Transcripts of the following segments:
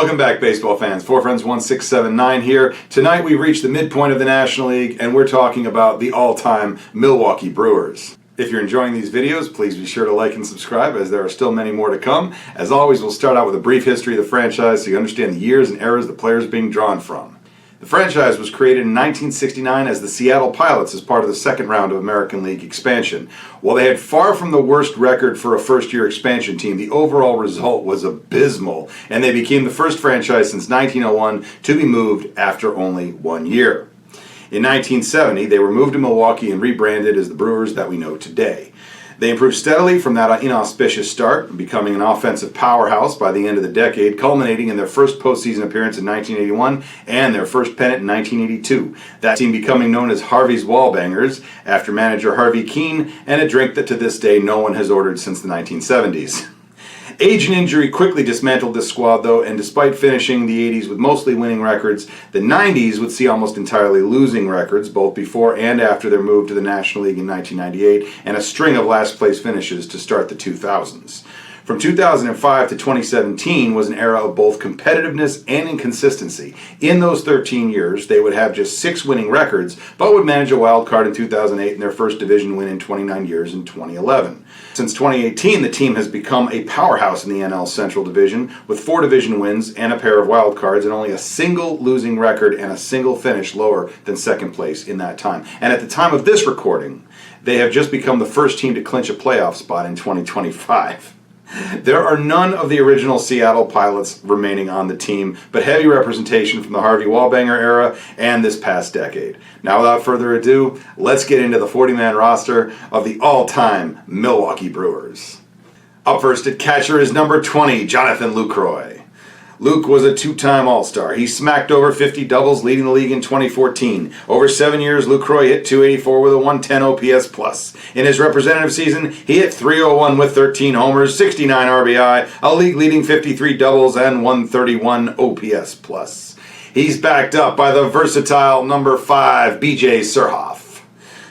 Welcome back, baseball fans. Four Friends 1679 here. Tonight we've reached the midpoint of the National League, and we're talking about the all-time Milwaukee Brewers. If you're enjoying these videos, please be sure to like and subscribe, as there are still many more to come. As always, we'll start out with a brief history of the franchise so you understand the years and eras the players being drawn from. The franchise was created in 1969 as the Seattle Pilots as part of the second round of American League expansion. While they had far from the worst record for a first-year expansion team, the overall result was abysmal, and they became the first franchise since 1901 to be moved after only 1 year. In 1970, they were moved to Milwaukee and rebranded as the Brewers that we know today. They improved steadily from that inauspicious start, becoming an offensive powerhouse by the end of the decade, culminating in their first postseason appearance in 1981 and their first pennant in 1982. That team becoming known as Harvey's Wallbangers, after manager Harvey Keene, and a drink that to this day no one has ordered since the 1970s. Age and injury quickly dismantled this squad, though, and despite finishing the 80s with mostly winning records, the 90s would see almost entirely losing records, both before and after their move to the National League in 1998, and a string of last-place finishes to start the 2000s. From 2005 to 2017 was an era of both competitiveness and inconsistency. In those 13 years, they would have just 6 winning records, but would manage a wild card in 2008 and their first division win in 29 years in 2011. Since 2018, the team has become a powerhouse in the NL Central Division, with 4 division wins and a pair of wild cards, and only a single losing record and a single finish lower than second place in that time. And at the time of this recording, they have just become the first team to clinch a playoff spot in 2025. There are none of the original Seattle Pilots remaining on the team, but heavy representation from the Harvey Wallbanger era and this past decade. Now, without further ado, let's get into the 40-man roster of the all-time Milwaukee Brewers. Up first at catcher is number 20, Jonathan Lucroy. Luke was a 2-time All-Star. He smacked over 50 doubles, leading the league in 2014. Over 7 years, Lucroy hit .284 with a 110 OPS+. In his representative season, he hit .301 with 13 homers, 69 RBI, a league-leading 53 doubles, and 131 OPS+. He's backed up by the versatile number 5, B.J. Surhoff.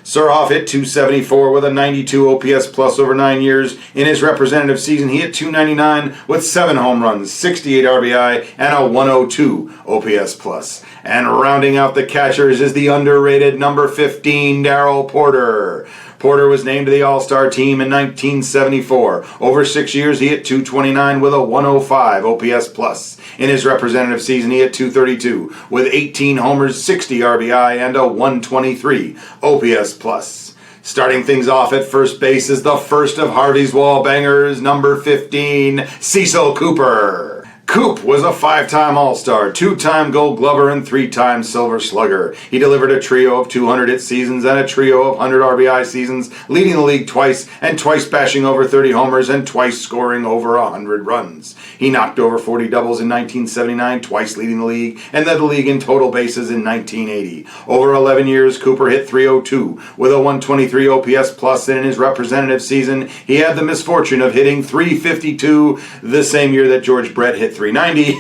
Surhoff hit .274 with a 92 OPS+ over 9 years. In his representative season, he hit .299 with 7 home runs, 68 RBI, and a 102 OPS+. And rounding out the catchers is the underrated number 15, Darrell Porter. Porter was named to the All-Star team in 1974. Over 6 years, he hit .229 with a 105 OPS+. In his representative season, he hit .232 with 18 homers, 60 RBI, and a 123 OPS+. Starting things off at first base is the first of Harvey's Wallbangers, number 15, Cecil Cooper. Coop was a 5-time All-Star, 2-time Gold Glover, and 3-time Silver Slugger. He delivered a trio of 200-hit seasons and a trio of 100 RBI seasons, leading the league twice, and twice bashing over 30 homers, and twice scoring over 100 runs. He knocked over 40 doubles in 1979, twice leading the league, and led the league in total bases in 1980. Over 11 years, Cooper hit .302 with a 123 OPS+, and in his representative season, he had the misfortune of hitting .352 the same year that George Brett hit .390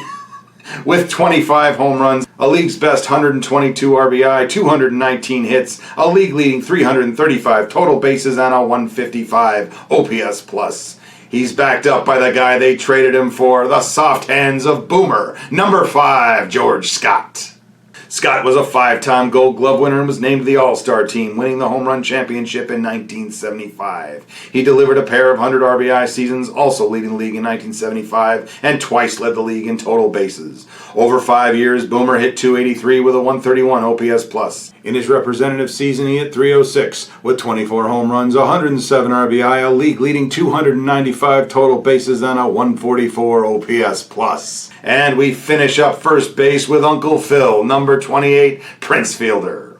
with 25 home runs, a league's best 122 RBI, 219 hits, a league-leading 335 total bases, and a 155 OPS+. He's backed up by the guy they traded him for, the soft hands of Boomer, number 5, George Scott. Scott was a 5-time Gold Glove winner and was named to the All-Star team, winning the Home Run Championship in 1975. He delivered a pair of 100 RBI seasons, also leading the league in 1975, and twice led the league in total bases. Over 5 years, Boomer hit .283 with a 131 OPS+. In his representative season, he hit .306 with 24 home runs, 107 RBI, a league-leading 295 total bases, and a 144 OPS+. And we finish up first base with Uncle Phil, number 28, Prince Fielder.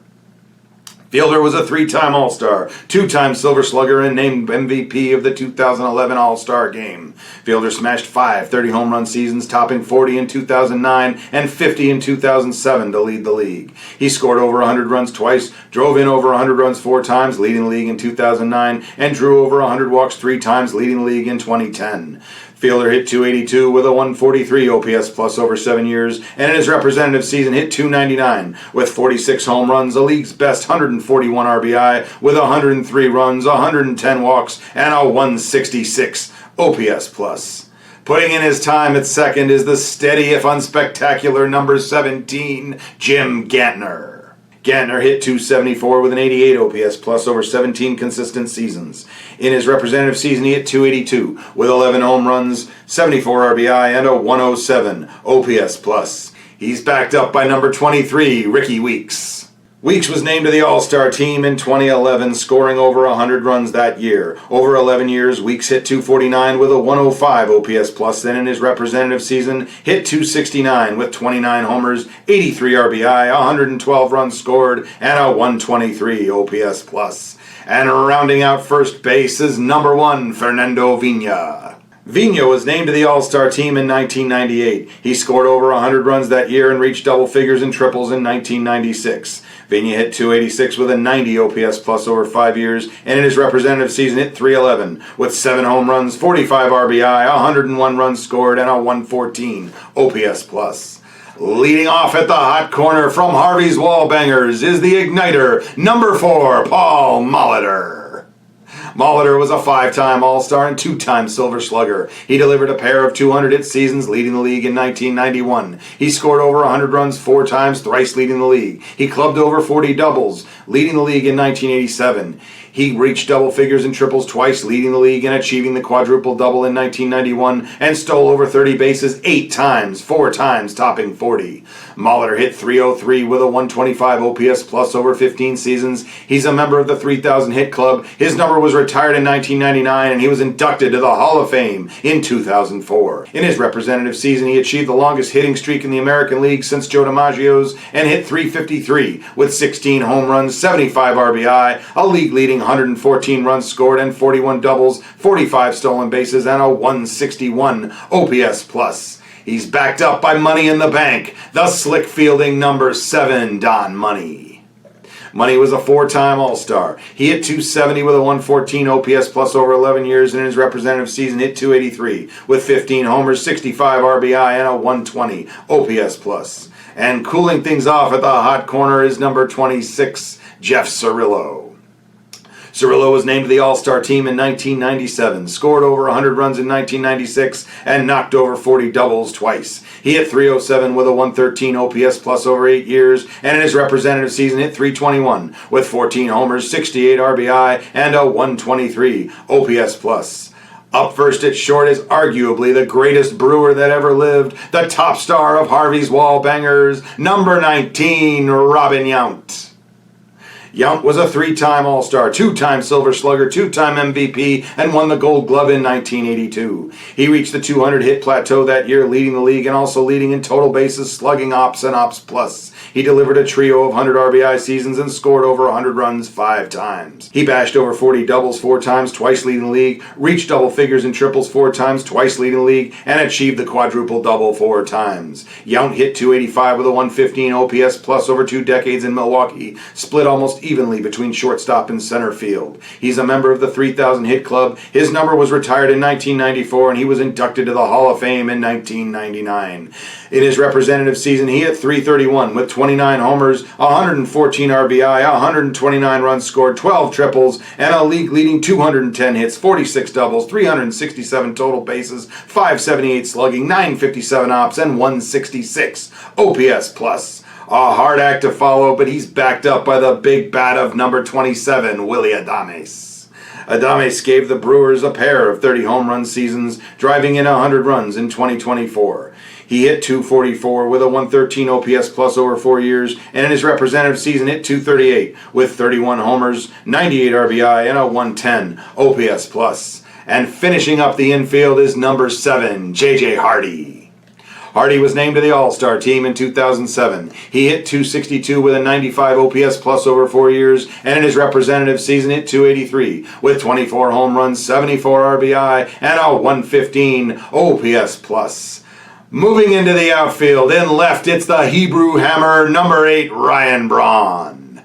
Fielder was a 3-time All-Star, 2-time Silver Slugger, and named MVP of the 2011 All-Star Game. Fielder smashed 5 30-home run seasons, topping 40 in 2009 and 50 in 2007 to lead the league. He scored over 100 runs twice, drove in over 100 runs 4 times, leading the league in 2009, and drew over 100 walks 3 times, leading the league in 2010. Fielder hit .282 with a 143 OPS+ over 7 years, and in his representative season hit .299 with 46 home runs, the league's best 141 RBI with 103 runs, 110 walks, and a 166 OPS+. Putting in his time at second is the steady if unspectacular number 17, Jim Gantner. Gantner hit .274 with an 88 OPS plus over 17 consistent seasons. In his representative season, he hit .282 with 11 home runs, 74 RBI, and a 107 OPS plus. He's backed up by number 23, Ricky Weeks. Weeks was named to the All-Star team in 2011, scoring over 100 runs that year. Over 11 years, Weeks hit .249 with a 105 OPS plus. Then in his representative season, hit .269 with 29 homers, 83 RBI, 112 runs scored, and a 123 OPS plus. And rounding out first base is number 1, Fernando Vina. Vina was named to the All-Star team in 1998. He scored over 100 runs that year and reached double figures and triples in 1996. Vina hit .286 with a 90 OPS plus over 5 years, and in his representative season hit .311 with 7 home runs, 45 RBI, 101 runs scored, and a 114 OPS plus. Leading off at the hot corner from Harvey's Wallbangers is the igniter, number 4, Paul Molitor. Molitor was a 5-time All-Star and 2-time Silver Slugger. He delivered a pair of 200-hit seasons, leading the league in 1991. He scored over 100 runs 4 times, thrice leading the league. He clubbed over 40 doubles, leading the league in 1987. He reached double figures and triples twice, leading the league and achieving the quadruple double in 1991, and stole over 30 bases 8 times, 4 times topping 40. Molitor hit .303 with a 125 OPS plus over 15 seasons. He's a member of the 3,000 hit club. His number was retired in 1999, and he was inducted to the Hall of Fame in 2004. In his representative season, he achieved the longest hitting streak in the American League since Joe DiMaggio's and hit .353 with 16 home runs, 75 RBI, a league-leading 114 runs scored and 41 doubles, 45 stolen bases, and a 161 OPS plus. He's backed up by Money in the Bank, the slick fielding number 7, Don Money. Money was a 4-time All-Star. He hit .270 with a 114 OPS plus over 11 years, and in his representative season hit .283 with 15 homers, 65 RBI, and a 120 OPS plus. And cooling things off at the hot corner is number 26, Jeff Cirillo. Cirillo was named to the All-Star team in 1997, scored over 100 runs in 1996, and knocked over 40 doubles twice. He hit .307 with a 113 OPS plus over 8 years, and in his representative season hit .321 with 14 homers, 68 RBI, and a 123 OPS plus. Up first at short is arguably the greatest Brewer that ever lived, the top star of Harvey's Wallbangers, number 19, Robin Yount. Yount was a 3-time All-Star, 2-time Silver Slugger, 2-time MVP, and won the Gold Glove in 1982. He reached the 200-hit plateau that year, leading the league and also leading in total bases, slugging, ops, and ops plus. He delivered a trio of 100 RBI seasons and scored over 100 runs 5 times. He bashed over 40 doubles 4 times, twice leading the league, reached double figures and triples 4 times, twice leading the league, and achieved the quadruple double 4 times. Yount hit .285 with a 115 OPS plus over 2 decades in Milwaukee, split almost evenly between shortstop and center field. He's a member of the 3,000 hit club. His number was retired in 1994, and he was inducted to the Hall of Fame in 1999. In his representative season, he hit .331 with 29 homers, 114 RBI, 129 runs scored, 12 triples, and a league-leading 210 hits, 46 doubles, 367 total bases, 578 slugging, 957 ops, and 166 OPS plus. A hard act to follow, but he's backed up by the big bat of number 27, Willie Adames. Adames gave the Brewers a pair of 30 home run seasons, driving in 100 runs in 2024. He hit .244 with a 113 OPS plus over 4 years, and in his representative season hit .238 with 31 homers, 98 RBI, and a 110 OPS plus. And finishing up the infield is number 7, J.J. Hardy. Hardy was named to the All-Star team in 2007. He hit .262 with a 95 OPS plus over 4 years, and in his representative season hit .283 with 24 home runs, 74 RBI, and a 115 OPS plus. Moving into the outfield, in left it's the Hebrew Hammer, number 8, Ryan Braun.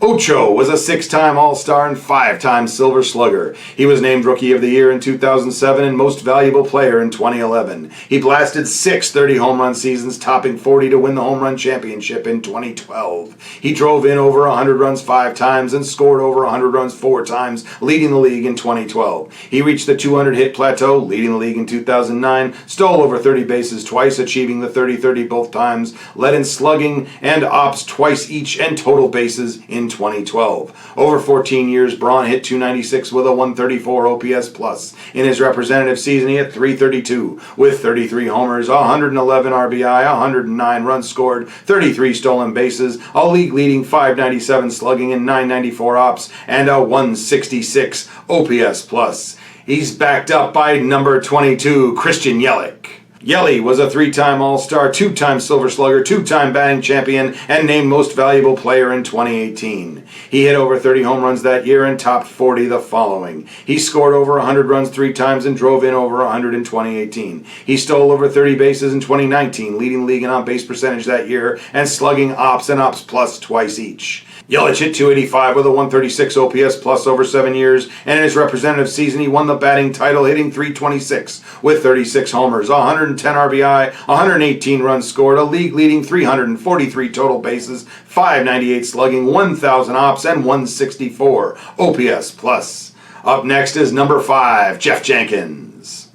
Ocho was a 6-time All-Star and 5-time Silver Slugger. He was named Rookie of the Year in 2007 and Most Valuable Player in 2011. He blasted 6 30 home run seasons, topping 40 to win the home run championship in 2012. He drove in over 100 runs 5 times and scored over 100 runs 4 times, leading the league in 2012. He reached the 200-hit plateau, leading the league in 2009, stole over 30 bases twice, achieving the 30-30 both times, led in slugging and ops twice each, and total bases in 2012. Over 14 years, Braun hit 296 with a 134 OPS plus. In his representative season, he hit 332 with 33 homers, 111 RBI, 109 runs scored, 33 stolen bases, a league-leading 597 slugging and 994 ops, and a 166 OPS plus. He's backed up by number 22, Christian Yelich. Yelly was a 3-time All-Star, 2-time Silver Slugger, 2-time batting champion, and named Most Valuable Player in 2018. He hit over 30 home runs that year and topped 40 the following. He scored over 100 runs 3 times and drove in over 100 in 2018. He stole over 30 bases in 2019, leading the league in on-base percentage that year, and slugging ops and ops plus twice each. Yelich hit 285 with a 136 OPS plus over 7 years, and in his representative season he won the batting title, hitting 326 with 36 homers, 110 RBI, 118 runs scored, a league-leading 343 total bases, 598 slugging, 1,000 ops, and 164 OPS plus. Up next is number 5, Jeff Jenkins.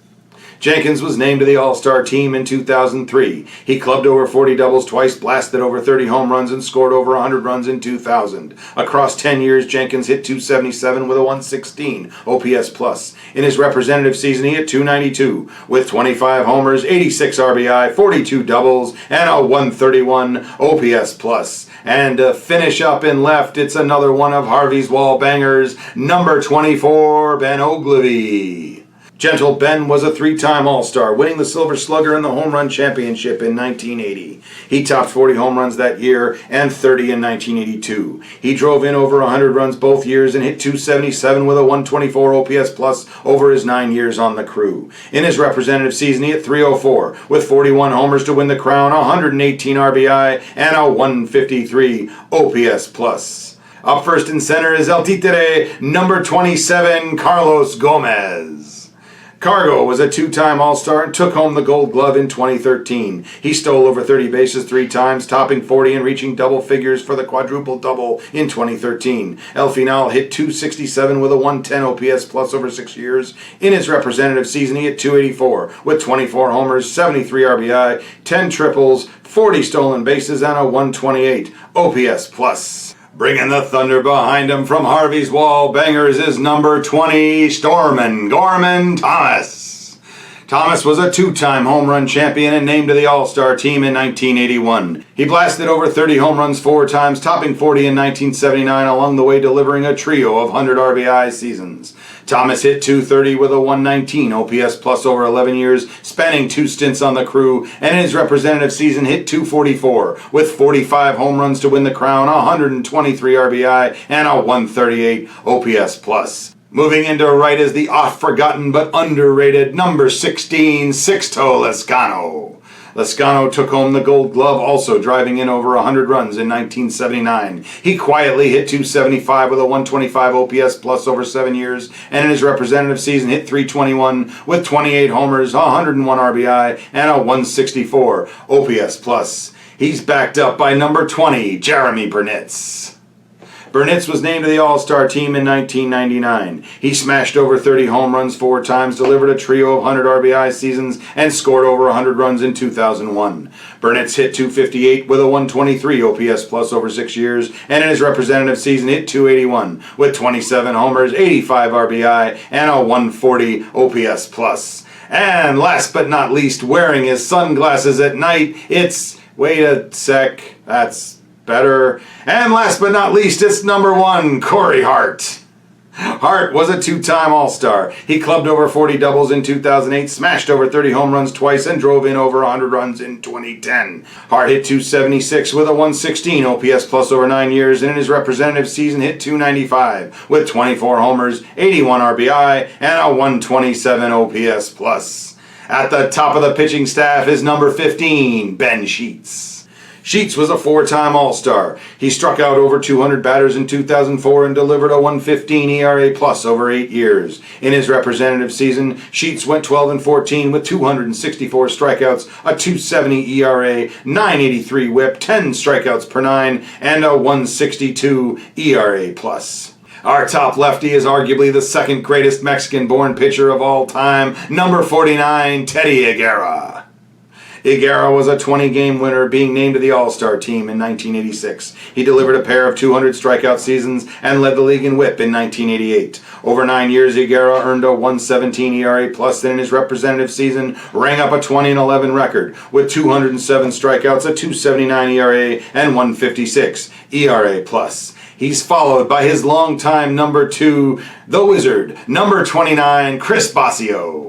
Jenkins was named to the All-Star team in 2003. He clubbed over 40 doubles twice, blasted over 30 home runs, and scored over 100 runs in 2000. Across 10 years, Jenkins hit 277 with a 116 OPS plus. In his representative season, he hit 292 with 25 homers, 86 RBI, 42 doubles, and a 131 OPS plus. And to finish up in left, it's another one of Harvey's wall bangers, number 24, Ben Oglivie. Gentle Ben was a 3-time All-Star, winning the Silver Slugger and the Home Run Championship in 1980. He topped 40 home runs that year and 30 in 1982. He drove in over 100 runs both years and hit 277 with a 124 OPS plus over his 9 years on the crew. In his representative season, he hit 304 with 41 homers to win the crown, 118 RBI, and a 153 OPS plus. Up first and center is El Títere, number 27, Carlos Gomez. Cargo was a 2-time All-Star and took home the Gold Glove in 2013. He stole over 30 bases 3 times, topping 40 and reaching double figures for the quadruple double in 2013. El Final hit 267 with a 110 OPS plus over 6 years. In his representative season, he hit 284 with 24 homers, 73 RBI, 10 triples, 40 stolen bases, and a 128 OPS plus. Bringing the thunder behind him from Harvey's wall bangers is number 20, Stormin' Gorman Thomas. Thomas was a 2-time home run champion and named to the All-Star team in 1981. He blasted over 30 home runs 4 times, topping 40 in 1979, along the way delivering a trio of 100 RBI seasons. Thomas hit 230 with a 119 OPS plus over 11 years, spanning 2 stints on the crew, and in his representative season hit 244 with 45 home runs to win the crown, 123 RBI, and a 138 OPS plus. Moving into right is the oft-forgotten but underrated number 16, Sixto Lezcano. Lezcano took home the Gold Glove, also driving in over 100 runs in 1979. He quietly hit 275 with a 125 OPS plus over 7 years, and in his representative season hit 321 with 28 homers, 101 RBI, and a 164 OPS plus. He's backed up by number 20, Jeremy Burnitz. Burnitz was named to the All-Star team in 1999. He smashed over 30 home runs 4 times, delivered a trio of 100 RBI seasons, and scored over 100 runs in 2001. Burnitz hit 258 with a 123 OPS plus over 6 years, and in his representative season hit 281 with 27 homers, 85 RBI, and a 140 OPS plus. And last but not least, wearing his sunglasses at night, it's... wait a sec, that's... better. And last but not least, it's number 1, Corey Hart. Hart was a 2-time All-Star. He clubbed over 40 doubles in 2008, smashed over 30 home runs twice, and drove in over 100 runs in 2010. Hart hit 276 with a 116 OPS plus over 9 years, and in his representative season hit 295 with 24 homers, 81 RBI, and a 127 OPS plus. At the top of the pitching staff is number 15, Ben Sheets. Sheets was a four-time All-Star. He struck out over 200 batters in 2004 and delivered a 1.15 ERA plus over 8 years. In his representative season, Sheets went 12-14 with 264 strikeouts, a 2.70 ERA, 9.83 WHIP, 10 strikeouts per 9, and a 1.62 ERA plus. Our top lefty is arguably the second greatest Mexican-born pitcher of all time, number 49, Teddy Higuera. Higuera was a 20-game winner, being named to the All-Star team in 1986. He delivered a pair of 200 strikeout seasons and led the league in WHIP in 1988. Over 9 years, Higuera earned a 1.17 ERA plus, and in his representative season rang up a 20-11 record with 207 strikeouts, a 2.79 ERA, and 1.56 ERA plus. He's followed by his longtime number 2, the Wizard, number 29, Chris Bosio.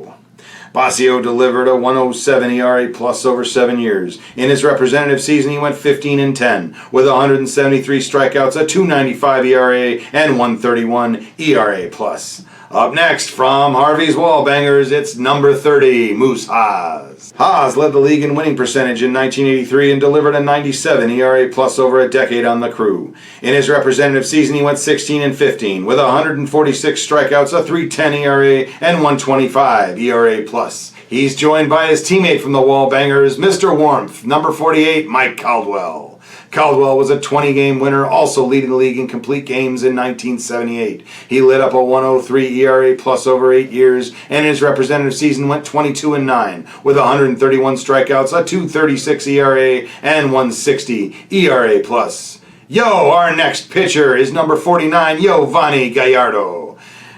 Bosio delivered a 1.07 ERA plus over 7 years. In his representative season, he went 15-10 with 173 strikeouts, a 2.95 ERA, and 1.31 ERA plus. Up next, from Harvey's Wallbangers, it's number 30, Moose Haas. Haas led the league in winning percentage in 1983 and delivered a 97 ERA plus over a decade on the crew. In his representative season, he went 16-15 with 146 strikeouts, a 3.10 ERA, and 1.25 ERA plus. He's joined by his teammate from the Wallbangers, Mr. Warmth, number 48, Mike Caldwell. Caldwell was a 20-game winner, also leading the league in complete games in 1978. He lit up a 1.03 ERA plus over 8 years, and in his representative season went 22-9 with 131 strikeouts, a 2.36 ERA, and 1.60 ERA plus. Our next pitcher is number 49, Yovani Gallardo.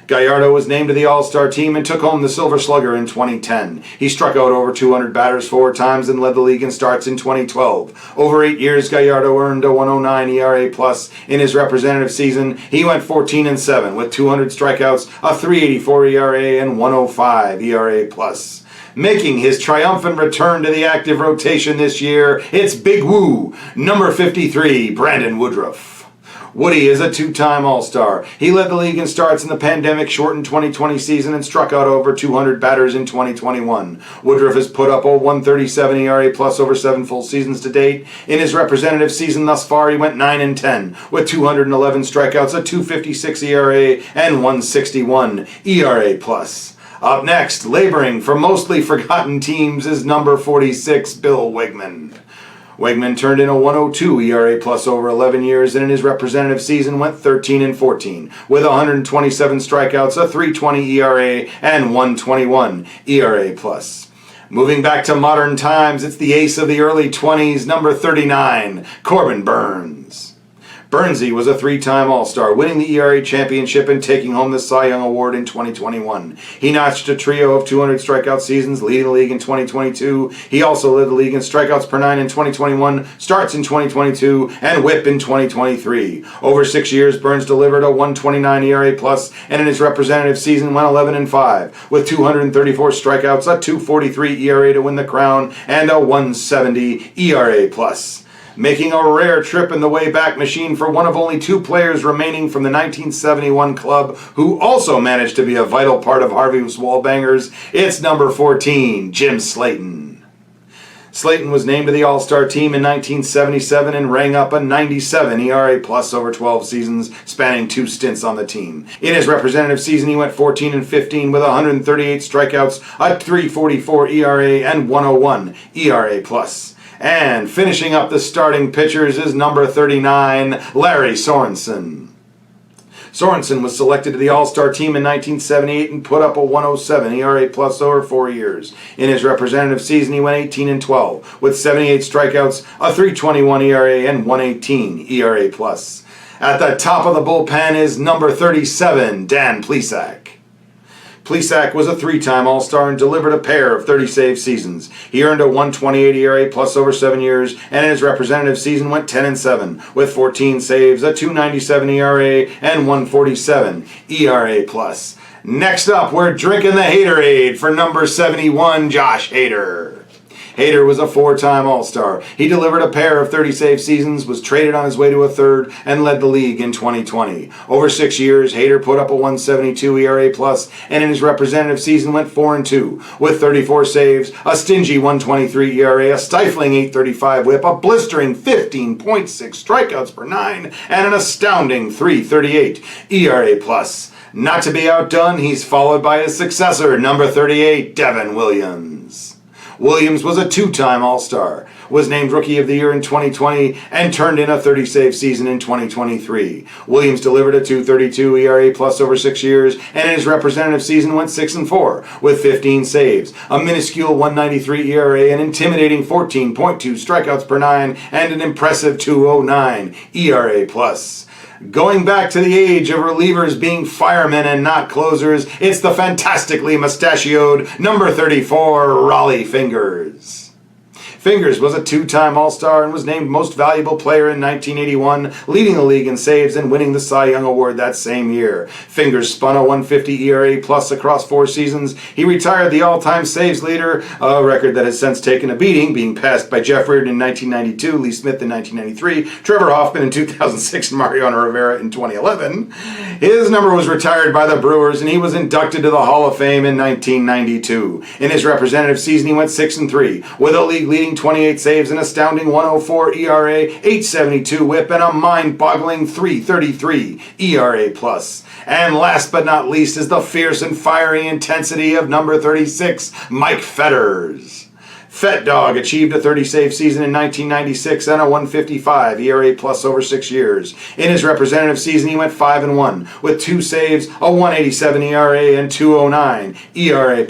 Gallardo was named to the All-Star team and took home the Silver Slugger in 2010. He struck out over 200 batters 4 times and led the league in starts in 2012. Over 8 years, Gallardo earned a 1.09 ERA plus. In his representative season, he went 14-7 with 200 strikeouts, a 3.84 ERA, and 1.05 ERA plus. Making his triumphant return to the active rotation this year, it's Big Woo, number 53, Brandon Woodruff. Woody is a 2-time All-Star. He led the league in starts in the pandemic-shortened 2020 season and struck out over 200 batters in 2021. Woodruff has put up a 1.37 ERA plus over 7 full seasons to date. In his representative season thus far, he went 9-10 with 211 strikeouts, a 2.56 ERA, and 1.61 ERA plus. Up next, laboring for mostly forgotten teams, is number 46, Bill Wigman. Wegman turned in a 1.02 ERA plus over 11 years, and in his representative season went 13-14 with 127 strikeouts, a 3.20 ERA, and 1.21 ERA plus. Moving back to modern times, it's the ace of the early 20s, number 39, Corbin Burns. Burnsy was a 3-time All-Star, winning the ERA championship and taking home the Cy Young Award in 2021. He notched a trio of 200 strikeout seasons, leading the league in 2022. He also led the league in strikeouts per 9 in 2021, starts in 2022, and WHIP in 2023. Over 6 years, Burns delivered a 1.29 ERA plus, and in his representative season went 11-5 with 234 strikeouts, a 2.43 ERA to win the crown, and a 1.70 ERA plus. Making a rare trip in the Wayback Machine for one of only 2 players remaining from the 1971 club who also managed to be a vital part of Harvey's Wallbangers, it's number 14, Jim Slayton. Slayton was named to the All-Star team in 1977 and rang up a 97 ERA plus over 12 seasons, spanning 2 stints on the team. In his representative season, he went 14-15 with 138 strikeouts, a 3.44 ERA, and 1.01 ERA plus. And finishing up the starting pitchers is number 39, Larry Sorensen. Sorensen was selected to the All-Star team in 1978 and put up a 1.07 ERA plus over 4 years. In his representative season, he went 18-12 with 78 strikeouts, a 3.21 ERA, and 1.18 ERA plus. At the top of the bullpen is number 37, Dan Plesac. Plesac was a 3-time All-Star and delivered a pair of 30-save seasons. He earned a 1.28 ERA plus over 7 years, and in his representative season went 10-7 with 14 saves, a 2.97 ERA, and 1.47 ERA plus. Next up, we're drinking the Haterade for number 71, Josh Hader. Hader was a 4-time All-Star. He delivered a pair of 30-save seasons, was traded on his way to a third, and led the league in 2020. Over 6 years, Hader put up a 172 ERA+, and in his representative season went 4-2, with 34 saves, a stingy 123 ERA, a stifling 835 whip, a blistering 15.6 strikeouts per 9, and an astounding 338 ERA+. Not to be outdone, he's followed by his successor, number 38, Devin Williams. Williams was a 2-time All-Star, was named Rookie of the Year in 2020, and turned in a 30-save season in 2023. Williams delivered a 2.32 ERA+ over 6 years, and in his representative season went 6-4, with 15 saves, a minuscule 1.93 ERA, an intimidating 14.2 strikeouts per 9, and an impressive 2.09 ERA+. Going back to the age of relievers being firemen and not closers, it's the fantastically mustachioed number 34, Raleigh Fingers. Fingers was a 2-time All-Star and was named Most Valuable Player in 1981, leading the league in saves and winning the Cy Young Award that same year. Fingers spun a 1.50 ERA+ across 4 seasons. He retired the all-time saves leader, a record that has since taken a beating, being passed by Jeff Reardon in 1992, Lee Smith in 1993, Trevor Hoffman in 2006, and Mariano Rivera in 2011. His number was retired by the Brewers, and he was inducted to the Hall of Fame in 1992. In his representative season, he went 6-3, with a league-leading 28 saves, an astounding 1.04 ERA, 8.72 whip, and a mind-boggling 3.33 ERA+. And last but not least is the fierce and fiery intensity of number 36, Mike Fetters. Fet Dog achieved a 30-save season in 1996 and a 1.55 ERA+ over 6 years. In his representative season, he went 5-1 with 2 saves, a 1.87 ERA, and 2.09 ERA+.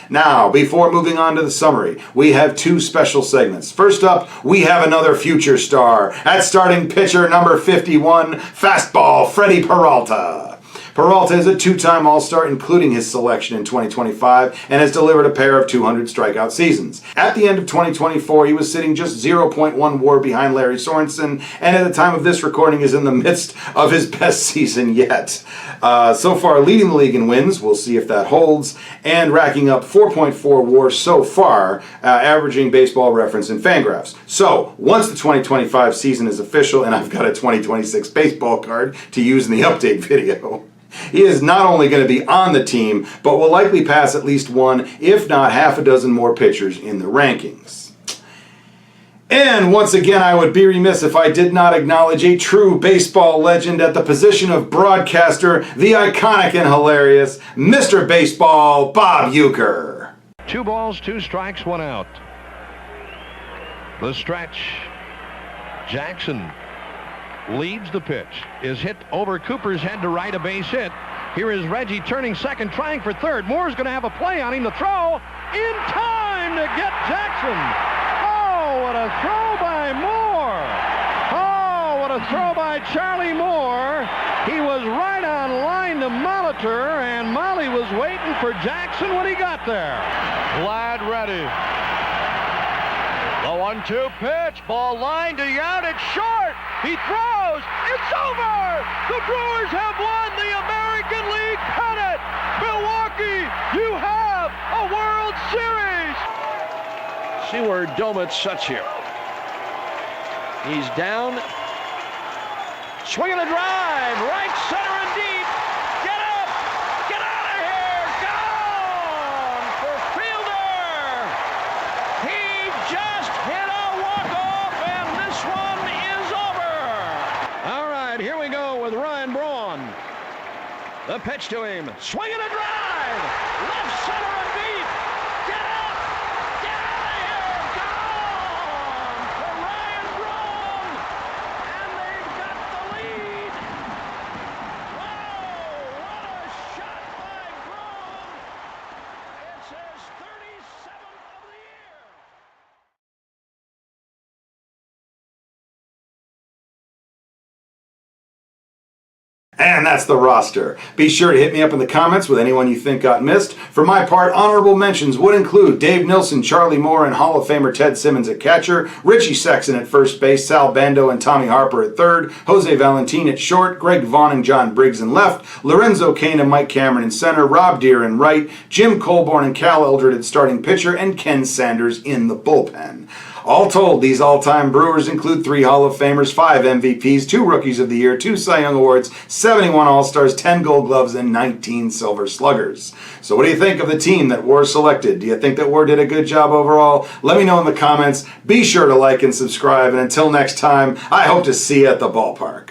Now, before moving on to the summary, we have 2 special segments. First up, we have another future star at starting pitcher number 51, fastball Freddie Peralta. Peralta is a 2-time All-Star, including his selection in 2025, and has delivered a pair of 200 strikeout seasons. At the end of 2024, he was sitting just 0.1 WAR behind Larry Sorensen, and at the time of this recording is in the midst of his best season yet. So far, leading the league in wins, we'll see if that holds, and racking up 4.4 WAR so far, averaging Baseball-Reference and Fangraphs. So, once the 2025 season is official, and I've got a 2026 baseball card to use in the update video, he is not only going to be on the team, but will likely pass at least one, if not half a dozen more pitchers in the rankings. And once again, I would be remiss if I did not acknowledge a true baseball legend at the position of broadcaster, the iconic and hilarious Mr. Baseball, Bob Uecker. 2 balls, 2 strikes, 1 out. The stretch. Jackson leads the pitch, is hit over Cooper's head to right, a base hit. Here is Reggie turning second, trying for third. Moore's going to have a play on him. The throw in time to get Jackson. Oh, what a throw by Moore. Oh, what a throw by Charlie Moore. He was right on line to Molitor, and Molly was waiting for Jackson when he got there. Glad ready. The 1-2 pitch, ball lined to Yount, it's short. He throws, it's over. The Brewers have won the American League pennant. Milwaukee, you have a World Series. See where Domet sits here. He's down, swinging a drive, right center and deep. Get up, get out of here, gone for Fielder. He just hit a walk-off, and this one is over. All right, here we go with Ryan Braun. The pitch to him, swinging a drive, left center and deep. Get up, get out of here, gone for Ryan Braun, and they've got the lead. Wow, what a shot by Braun. It's his 37th of the year. And that's the roster. Be sure to hit me up in the comments with anyone you think got missed. For my part, honorable mentions would include Dave Nilsson, Charlie Moore, and Hall of Famer Ted Simmons at catcher, Richie Sexson at first base, Sal Bando and Tommy Harper at third, Jose Valentin at short, Greg Vaughn and John Briggs in left, Lorenzo Cain and Mike Cameron in center, Rob Deere in right, Jim Colborn and Cal Eldred at starting pitcher, and Ken Sanders in the bullpen. All told, these all-time Brewers include 3 Hall of Famers, 5 MVPs, 2 Rookies of the Year, 2 Cy Young Awards, 71 All-Stars, 10 Gold Gloves, and 19 Silver Sluggers. So what do you think of the team that War selected? Do you think that War did a good job overall? Let me know in the comments. Be sure to like and subscribe, and until next time, I hope to see you at the ballpark.